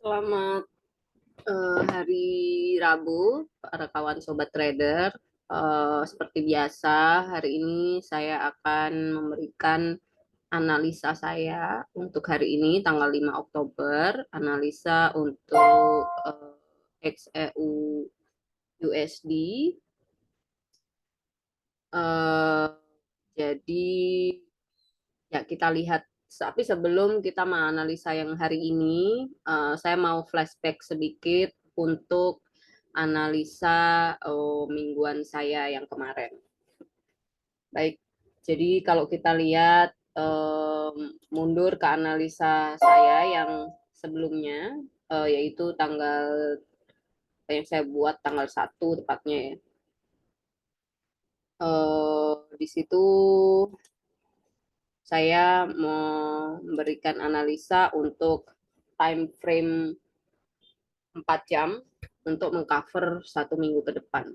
Selamat hari Rabu, para kawan sobat trader. Seperti biasa, hari ini saya akan memberikan analisa saya untuk hari ini, tanggal 5 Oktober. Analisa untuk XEU USD. Eh, jadi, ya kita lihat. Tapi sebelum kita menganalisa yang hari ini, saya mau flashback sedikit untuk analisa mingguan saya yang kemarin. Baik, jadi kalau kita lihat mundur ke analisa saya yang sebelumnya, yaitu tanggal yang saya buat tanggal 1 tepatnya ya. Di situ saya memberikan analisa untuk time frame 4 jam untuk mengcover 1 minggu ke depan.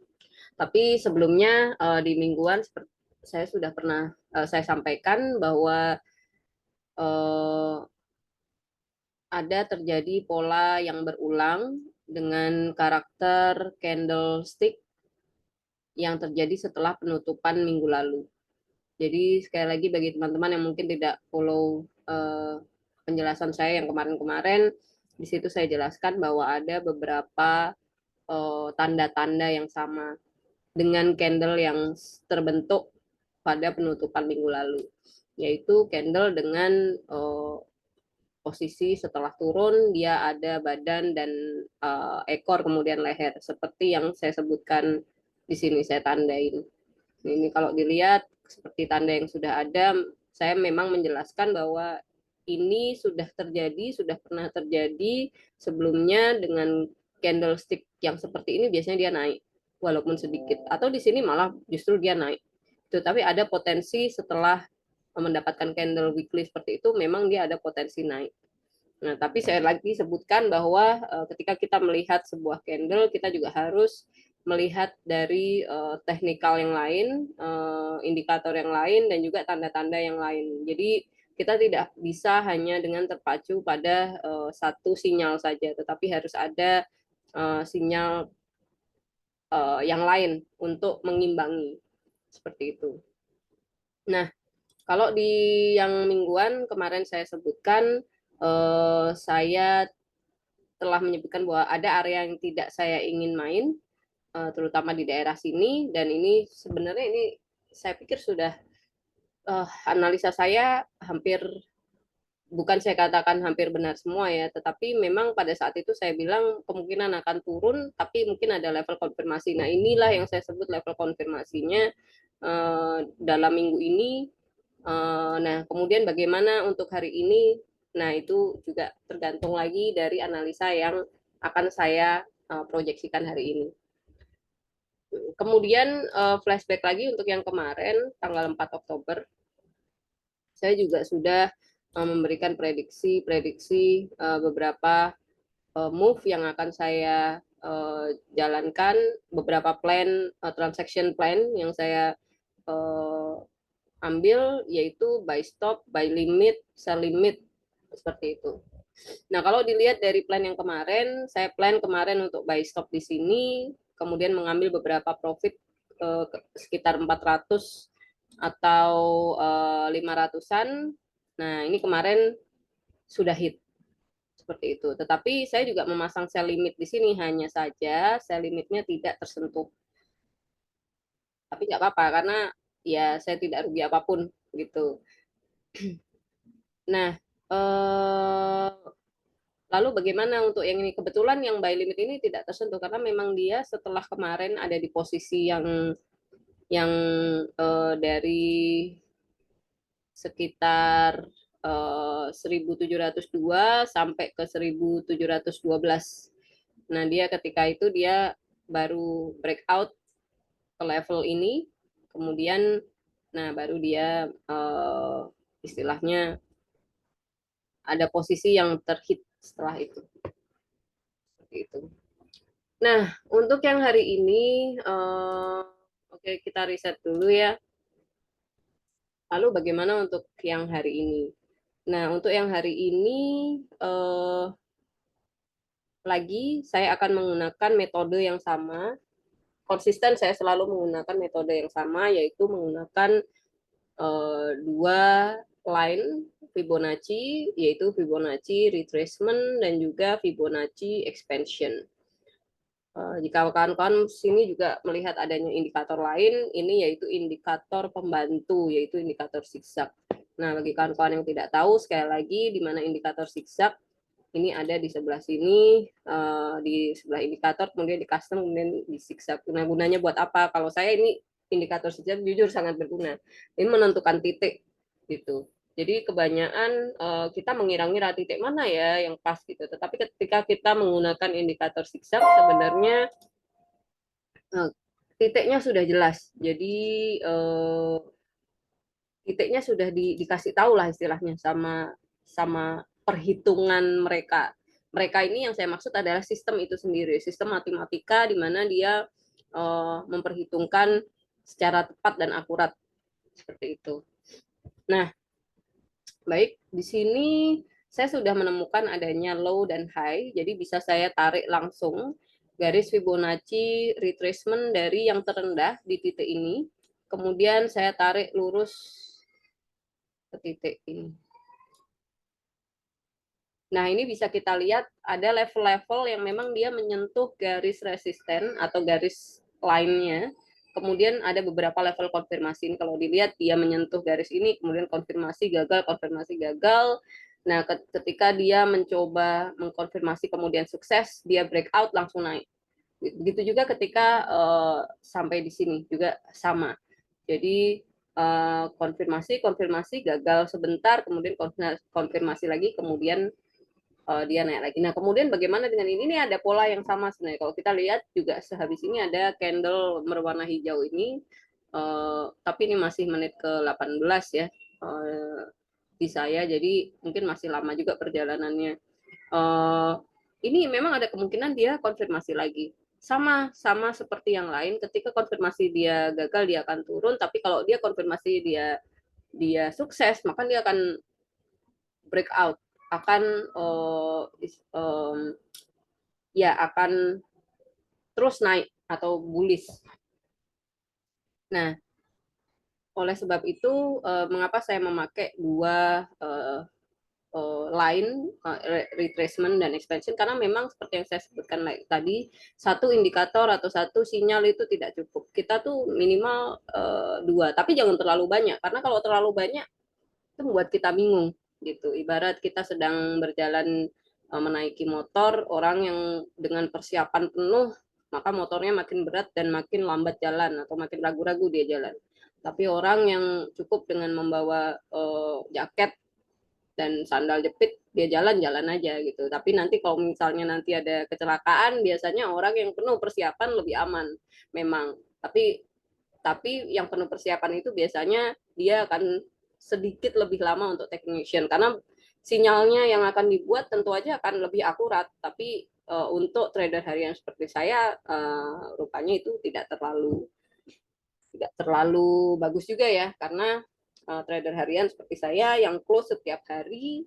Tapi sebelumnya di mingguan saya sudah pernah saya sampaikan bahwa ada terjadi pola yang berulang dengan karakter candlestick yang terjadi setelah penutupan minggu lalu. Jadi sekali lagi bagi teman-teman yang mungkin tidak follow penjelasan saya yang kemarin-kemarin, di situ saya jelaskan bahwa ada beberapa tanda-tanda yang sama dengan candle yang terbentuk pada penutupan minggu lalu, yaitu candle dengan posisi setelah turun dia ada badan dan ekor kemudian leher seperti yang saya sebutkan di sini saya tandain. Ini kalau dilihat seperti tanda yang sudah ada, saya memang menjelaskan bahwa ini sudah terjadi, sudah pernah terjadi sebelumnya dengan candlestick yang seperti ini biasanya dia naik walaupun sedikit, atau di sini malah justru dia naik. Tapi ada potensi setelah mendapatkan candle weekly seperti itu memang dia ada potensi naik. Nah, tapi saya lagi sebutkan bahwa ketika kita melihat sebuah candle, kita juga harus melihat dari teknikal yang lain, indikator yang lain, dan juga tanda-tanda yang lain. Jadi kita tidak bisa hanya dengan terpacu pada satu sinyal saja, tetapi harus ada sinyal yang lain untuk mengimbangi seperti itu. Nah, kalau di yang mingguan kemarin saya sebutkan, saya telah menyebutkan bahwa ada area yang tidak saya ingin main, terutama di daerah sini, dan ini sebenarnya ini saya pikir sudah analisa saya hampir, bukan saya katakan hampir benar semua ya, tetapi memang pada saat itu saya bilang kemungkinan akan turun, tapi mungkin ada level konfirmasi. Nah inilah yang saya sebut level konfirmasinya dalam minggu ini. Nah kemudian bagaimana untuk hari ini? Nah itu juga tergantung lagi dari analisa yang akan saya proyeksikan hari ini. Kemudian flashback lagi untuk yang kemarin tanggal 4 Oktober, saya juga sudah memberikan prediksi beberapa move yang akan saya jalankan, beberapa plan transaction plan yang saya ambil, yaitu buy stop, buy limit, sell limit seperti itu. Nah, kalau dilihat dari plan yang kemarin, saya plan kemarin untuk buy stop di sini, kemudian mengambil beberapa profit sekitar 400 atau 500-an. Nah, ini kemarin sudah hit seperti itu. Tetapi saya juga memasang sell limit di sini, hanya saja sell limitnya tidak tersentuh. Tapi nggak apa-apa karena ya saya tidak rugi apapun gitu. Nah, lalu bagaimana untuk yang ini? Kebetulan yang buy limit ini tidak tersentuh karena memang dia setelah kemarin ada di posisi yang dari sekitar 1702 sampai ke 1712. Nah, dia ketika itu dia baru breakout ke level ini, kemudian nah baru dia istilahnya ada posisi yang terhit setelah itu. Seperti itu. Nah, untuk yang hari ini, oke, kita riset dulu ya. Lalu bagaimana untuk yang hari ini? Nah, untuk yang hari ini, lagi saya akan menggunakan metode yang sama. Konsisten saya selalu menggunakan metode yang sama, yaitu menggunakan dua line Fibonacci, yaitu Fibonacci retracement dan juga Fibonacci expansion. Jika kawan-kawan sini juga melihat adanya indikator lain, ini yaitu indikator pembantu, yaitu indikator zigzag. Nah, bagi kawan-kawan yang tidak tahu, sekali lagi di mana indikator zigzag, ini ada di sebelah sini, di sebelah indikator, kemudian di custom, kemudian di zigzag. Nah, gunanya buat apa? Kalau saya ini indikator zigzag jujur sangat berguna. Ini menentukan titik gitu. Jadi kebanyakan kita mengira-ngira titik mana ya yang pas gitu. Tetapi ketika kita menggunakan indikator zigzag, sebenarnya titiknya sudah jelas. Jadi titiknya sudah dikasih tahu lah istilahnya sama perhitungan mereka. Mereka ini yang saya maksud adalah sistem itu sendiri, sistem matematika di mana dia memperhitungkan secara tepat dan akurat seperti itu. Nah, baik, di sini saya sudah menemukan adanya low dan high, jadi bisa saya tarik langsung garis Fibonacci retracement dari yang terendah di titik ini, kemudian saya tarik lurus ke titik ini. Nah, ini bisa kita lihat ada level-level yang memang dia menyentuh garis resisten atau garis lainnya. Kemudian ada beberapa level konfirmasi. Kalau dilihat dia menyentuh garis ini, kemudian konfirmasi gagal, konfirmasi gagal. Nah, ketika dia mencoba mengkonfirmasi kemudian sukses, dia breakout langsung naik. Begitu juga ketika sampai di sini juga sama. Jadi konfirmasi gagal sebentar, kemudian konfirmasi lagi, kemudian dia naik lagi. Nah, kemudian bagaimana dengan ini? Ini ada pola yang sama sebenarnya. Kalau kita lihat juga sehabis ini ada candle berwarna hijau ini, tapi ini masih menit ke-18 ya di saya, jadi mungkin masih lama juga perjalanannya. Ini memang ada kemungkinan dia konfirmasi lagi. Sama seperti yang lain, ketika konfirmasi dia gagal dia akan turun, tapi kalau dia konfirmasi dia sukses, maka dia akan breakout, akan ya akan terus naik atau bullish. Nah, oleh sebab itu mengapa saya memakai dua line retracement dan expansion, karena memang seperti yang saya sebutkan tadi, satu indikator atau satu sinyal itu tidak cukup. Kita tuh minimal dua, tapi jangan terlalu banyak, karena kalau terlalu banyak itu membuat kita bingung gitu. Ibarat kita sedang berjalan menaiki motor, orang yang dengan persiapan penuh, maka motornya makin berat dan makin lambat jalan atau makin ragu-ragu dia jalan. Tapi orang yang cukup dengan membawa jaket dan sandal jepit, dia jalan-jalan aja gitu. Tapi nanti kalau misalnya nanti ada kecelakaan, biasanya orang yang penuh persiapan lebih aman memang. Tapi yang penuh persiapan itu biasanya dia akan sedikit lebih lama untuk technician, karena sinyalnya yang akan dibuat tentu aja akan lebih akurat. Tapi untuk trader harian seperti saya, rupanya itu tidak terlalu bagus juga ya, karena trader harian seperti saya yang close setiap hari,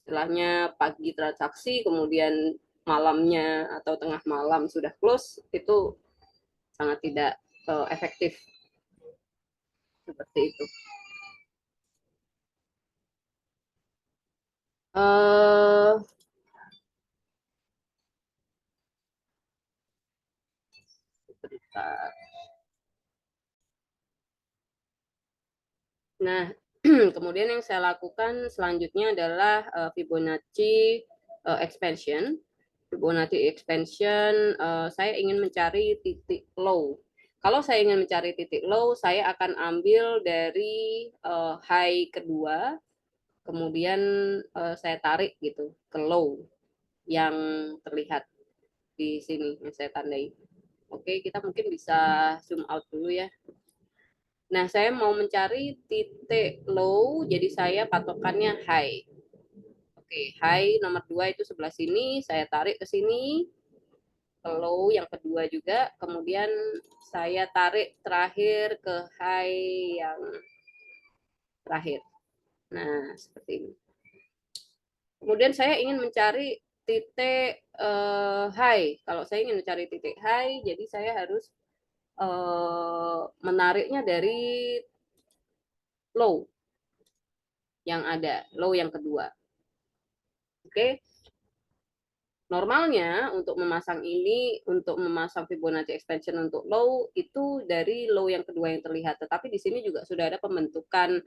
setelahnya pagi transaksi, kemudian malamnya atau tengah malam sudah close, itu sangat tidak efektif seperti itu. Uh, nah, kemudian yang saya lakukan selanjutnya adalah Fibonacci expansion. Fibonacci expansion, saya ingin mencari titik low. Kalau saya ingin mencari titik low, saya akan ambil dari high kedua, kemudian saya tarik gitu ke low yang terlihat di sini yang saya tandai. Oke, kita mungkin bisa zoom out dulu ya. Nah, saya mau mencari titik low, jadi saya patokannya high. Oke, high nomor 2 itu sebelah sini, saya tarik ke sini, ke low yang kedua juga, kemudian saya tarik terakhir ke high yang terakhir. Nah, seperti ini. Kemudian saya ingin mencari titik high. Kalau saya ingin mencari titik high, jadi saya harus menariknya dari low yang ada, low yang kedua. Oke. Normalnya untuk memasang ini, untuk memasang Fibonacci expansion untuk low itu dari low yang kedua yang terlihat. Tetapi di sini juga sudah ada pembentukan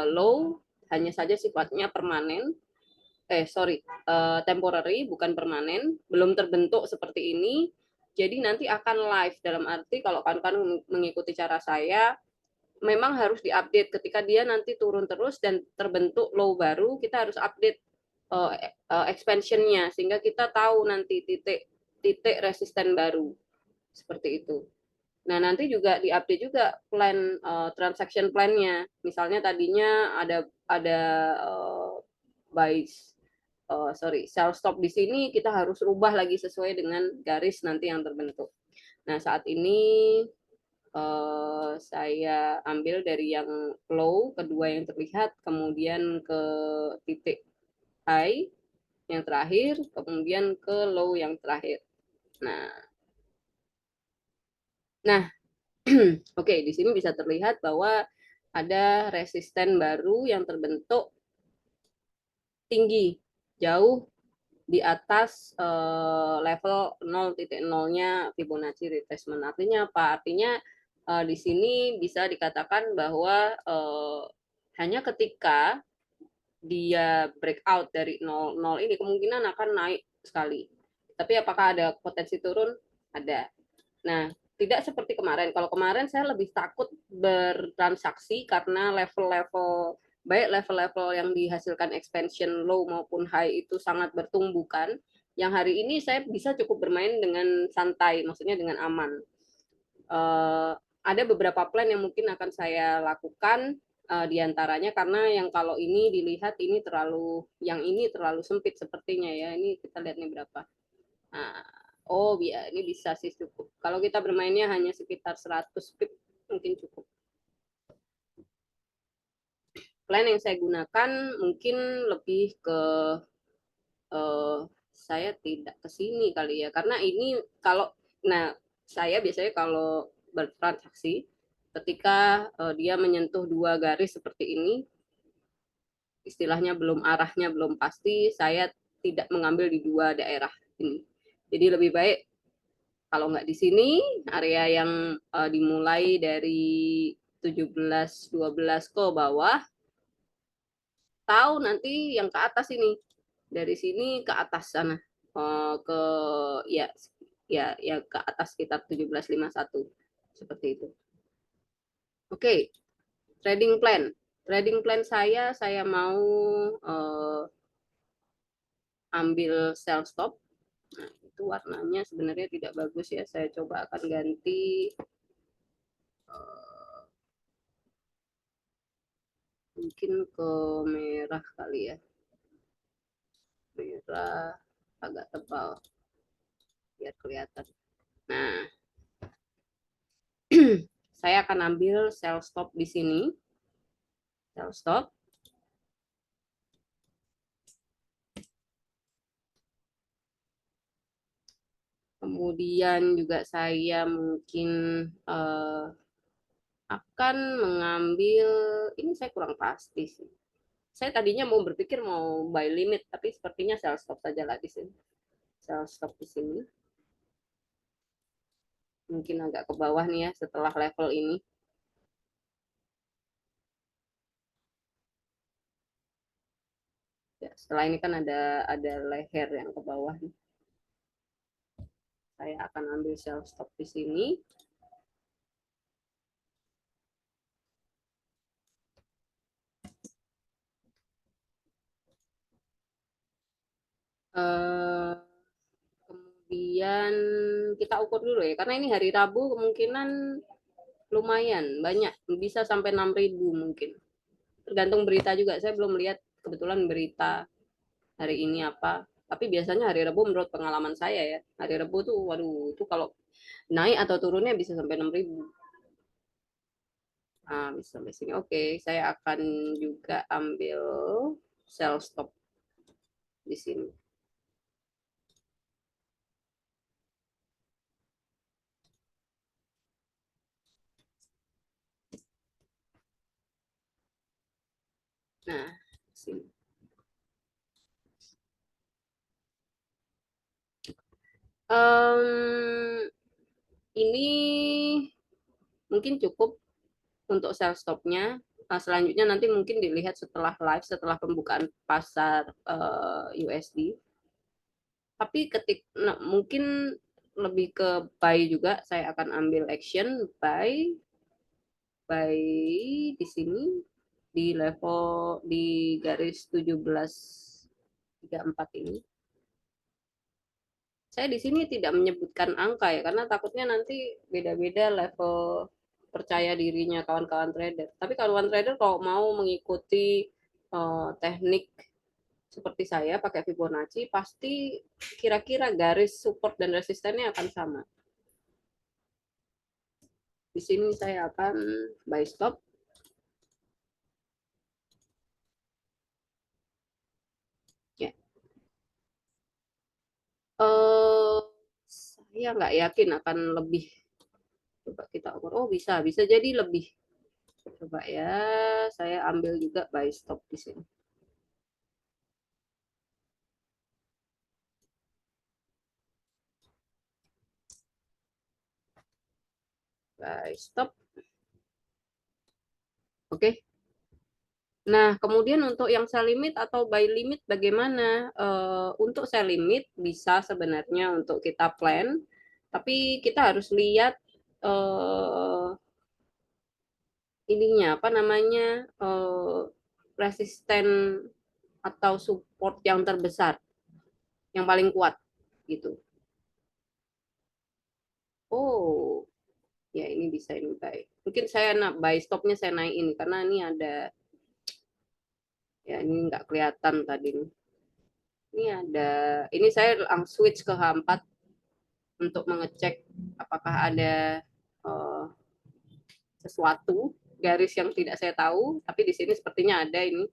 low, hanya saja sifatnya permanen. Temporary, bukan permanen, belum terbentuk seperti ini. Jadi nanti akan live, dalam arti kalau kawan-kawan mengikuti cara saya, memang harus diupdate ketika dia nanti turun terus dan terbentuk low baru, kita harus update expansion-nya sehingga kita tahu nanti titik resisten baru seperti itu. Nah, nanti juga diupdate juga plan transaction plan-nya. Misalnya tadinya ada buy sell stop di sini, kita harus rubah lagi sesuai dengan garis nanti yang terbentuk. Nah, saat ini saya ambil dari yang low kedua yang terlihat, kemudian ke titik high yang terakhir, kemudian ke low yang terakhir. Nah, oke, di sini bisa terlihat bahwa ada resisten baru yang terbentuk tinggi, jauh di atas level 0.0-nya Fibonacci retracement. Artinya apa? Artinya di sini bisa dikatakan bahwa hanya ketika dia breakout dari 0 ini kemungkinan akan naik sekali. Tapi apakah ada potensi turun? Ada. Nah, tidak seperti kemarin. Kalau kemarin saya lebih takut bertransaksi karena level-level, baik level-level yang dihasilkan expansion low maupun high itu sangat bertumbukan. Yang hari ini saya bisa cukup bermain dengan santai, maksudnya dengan aman. Ada beberapa plan yang mungkin akan saya lakukan, diantaranya karena yang kalau ini dilihat ini terlalu sempit sepertinya ya. Ini kita lihat nih berapa. Nah, oh ya, ini bisa sih cukup. Kalau kita bermainnya hanya sekitar 100 pip, mungkin cukup. Plan yang saya gunakan mungkin lebih ke saya tidak ke sini kali ya, karena ini kalau saya biasanya kalau bertransaksi ketika dia menyentuh dua garis seperti ini, istilahnya arahnya belum pasti, saya tidak mengambil di dua daerah ini. Jadi lebih baik kalau nggak di sini, area yang dimulai dari 17-12 ke bawah, tahu nanti yang ke atas ini, dari sini ke atas sana, ke ya ke atas sekitar 17.51 seperti itu. Oke, trading plan. Trading plan saya mau ambil sell stop. Nah, itu warnanya sebenarnya tidak bagus ya. Saya coba akan ganti mungkin ke merah kali ya. Merah agak tebal biar kelihatan. Nah, saya akan ambil sell stop di sini. Sell stop. Kemudian juga saya mungkin akan mengambil, ini saya kurang pasti sih. Saya tadinya mau berpikir mau buy limit, tapi sepertinya sell stop saja lah di sini. Sell stop di sini. Mungkin agak ke bawah nih ya setelah level ini. Ya, setelah ini kan ada leher yang ke bawah nih. Saya akan ambil sell stop di sini. Kemudian kita ukur dulu ya, karena ini hari Rabu kemungkinan lumayan banyak, bisa sampai 6.000 mungkin. Tergantung berita juga, saya belum lihat kebetulan berita hari ini apa. Tapi biasanya hari Rabu menurut pengalaman saya ya, hari Rabu tuh waduh, itu kalau naik atau turunnya bisa sampai 6.000. Nah, bisa sampai sini. Oke, saya akan juga ambil sell stop di sini. Nah, sini. Ini mungkin cukup untuk sell stopnya. Selanjutnya nanti mungkin dilihat setelah live, setelah pembukaan pasar USD. Tapi mungkin lebih ke buy juga, saya akan ambil action buy di sini di level di garis 17.34 ini. Saya di sini tidak menyebutkan angka ya, karena takutnya nanti beda-beda level percaya dirinya kawan-kawan trader. Tapi kawan-kawan trader kalau mau mengikuti teknik seperti saya pakai Fibonacci, pasti kira-kira garis support dan resistennya akan sama. Di sini saya akan buy stop. Ya. Eh, saya nggak yakin akan lebih. Coba kita ukur. Oh bisa, bisa jadi lebih. Coba ya, saya ambil juga buy stop di sini. Buy stop. Oke. Nah, kemudian untuk yang sell limit atau buy limit bagaimana? Untuk sell limit bisa sebenarnya untuk kita plan, tapi kita harus lihat eh, ininya apa namanya resisten atau support yang terbesar, yang paling kuat gitu. Oh, ya ini bisa ini buy. Mungkin saya buy stopnya saya naikin karena ini ada ya ini nggak kelihatan tadi. Ini ada ini saya langsung switch ke H4 untuk mengecek apakah ada uh, sesuatu garis yang tidak saya tahu, tapi di sini sepertinya ada ini.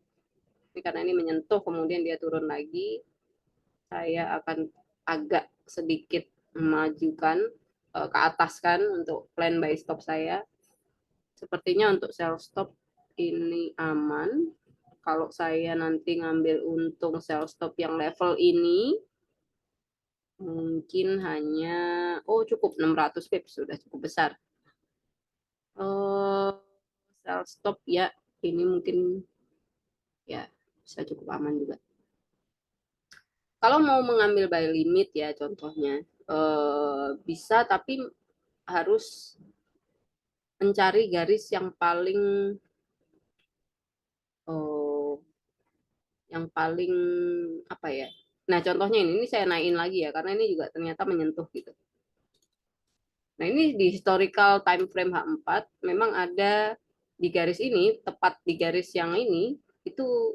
Ini karena ini menyentuh kemudian dia turun lagi, saya akan agak sedikit memajukan ke atas kan untuk plan buy stop saya. Sepertinya untuk sell stop ini aman. Kalau saya nanti ngambil untung sell stop yang level ini, mungkin hanya, oh cukup 600 pips, sudah cukup besar. Eh Sell stop ya, ini mungkin ya bisa cukup aman juga. Kalau mau mengambil buy limit ya contohnya, bisa tapi harus mencari garis eh, yang paling apa ya. Nah, contohnya ini saya naikin lagi ya karena ini juga ternyata menyentuh gitu. Nah, ini di historical time frame H4 memang ada di garis ini, tepat di garis yang ini itu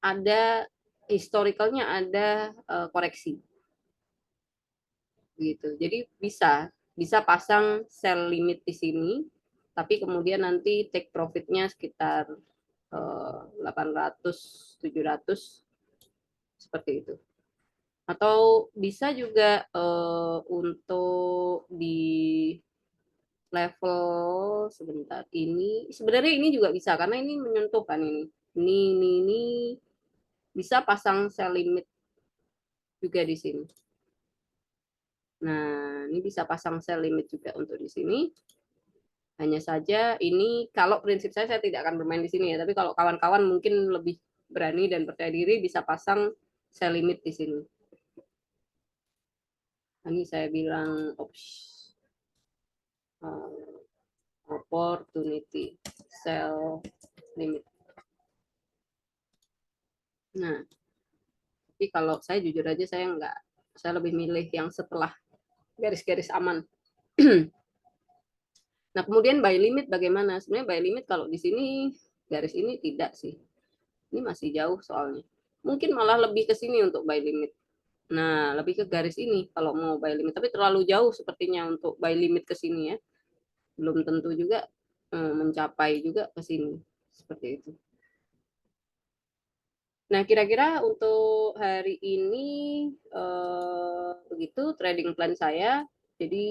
ada historicalnya ada koreksi gitu. Jadi bisa pasang sell limit di sini, tapi kemudian nanti take profitnya sekitar 800 700 seperti itu. Atau bisa juga untuk di level sebentar ini sebenarnya ini juga bisa karena ini menyentuh kan ini bisa pasang sell limit juga di sini. Nah, ini bisa pasang sell limit juga untuk di sini. Hanya saja ini kalau prinsip saya tidak akan bermain di sini ya, tapi kalau kawan-kawan mungkin lebih berani dan percaya diri bisa pasang sell limit di sini. Ini saya bilang opportunity sell limit. Nah, tapi kalau saya jujur aja saya lebih milih yang setelah garis-garis aman. Nah, kemudian buy limit bagaimana? Sebenarnya buy limit kalau di sini garis ini tidak sih. Ini masih jauh soalnya. Mungkin malah lebih ke sini untuk buy limit. Nah, lebih ke garis ini kalau mau buy limit. Tapi terlalu jauh sepertinya untuk buy limit ke sini ya. Belum tentu juga mencapai juga ke sini. Seperti itu. Nah, kira-kira untuk hari ini begitu trading plan saya. Jadi,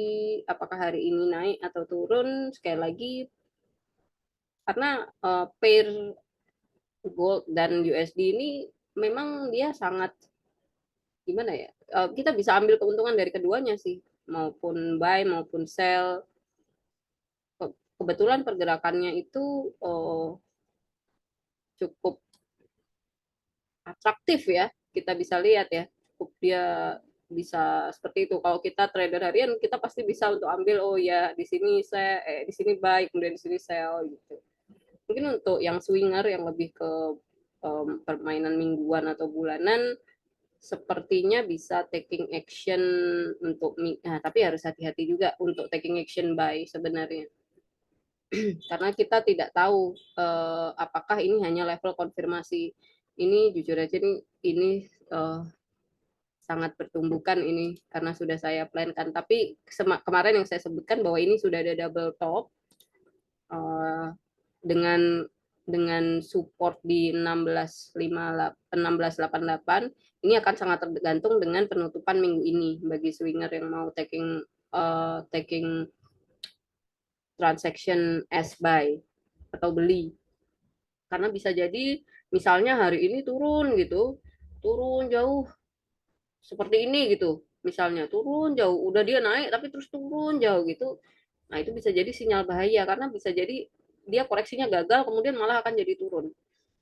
apakah hari ini naik atau turun? Sekali lagi, karena pair gold dan USD ini memang dia sangat gimana ya? Kita bisa ambil keuntungan dari keduanya sih, maupun buy maupun sell. Kebetulan pergerakannya itu cukup atraktif ya, kita bisa lihat ya, cukup dia bisa seperti itu. Kalau kita trader harian, kita pasti bisa untuk ambil, oh ya di sini saya di sini buy, kemudian di sini sell gitu. Mungkin untuk yang swinger yang lebih ke permainan mingguan atau bulanan, sepertinya bisa taking action untuk tapi harus hati-hati juga untuk taking action buy sebenarnya. Karena kita tidak tahu apakah ini hanya level konfirmasi. Ini jujur aja nih, ini sangat bertumbuhkan ini karena sudah saya plankan. Tapi kemarin yang saya sebutkan bahwa ini sudah ada double top dengan support di 16.88. Ini akan sangat tergantung dengan penutupan minggu ini bagi swinger yang mau taking transaction as buy atau beli. Karena bisa jadi misalnya hari ini turun gitu, turun jauh seperti ini gitu. Misalnya turun jauh, udah dia naik tapi terus turun jauh gitu. Nah, itu bisa jadi sinyal bahaya karena bisa jadi dia koreksinya gagal kemudian malah akan jadi turun.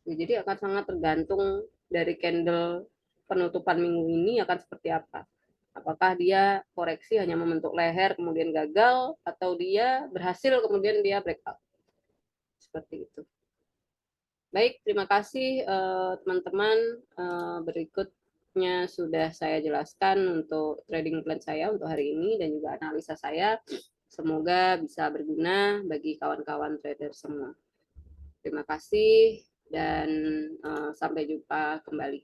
Jadi akan sangat tergantung dari candle penutupan minggu ini akan seperti apa. Apakah dia koreksi hanya membentuk leher kemudian gagal atau dia berhasil kemudian dia breakout. Seperti itu. Baik, terima kasih teman-teman. Berikutnya sudah saya jelaskan untuk trading plan saya untuk hari ini dan juga analisa saya. Semoga bisa berguna bagi kawan-kawan trader semua. Terima kasih dan sampai jumpa kembali.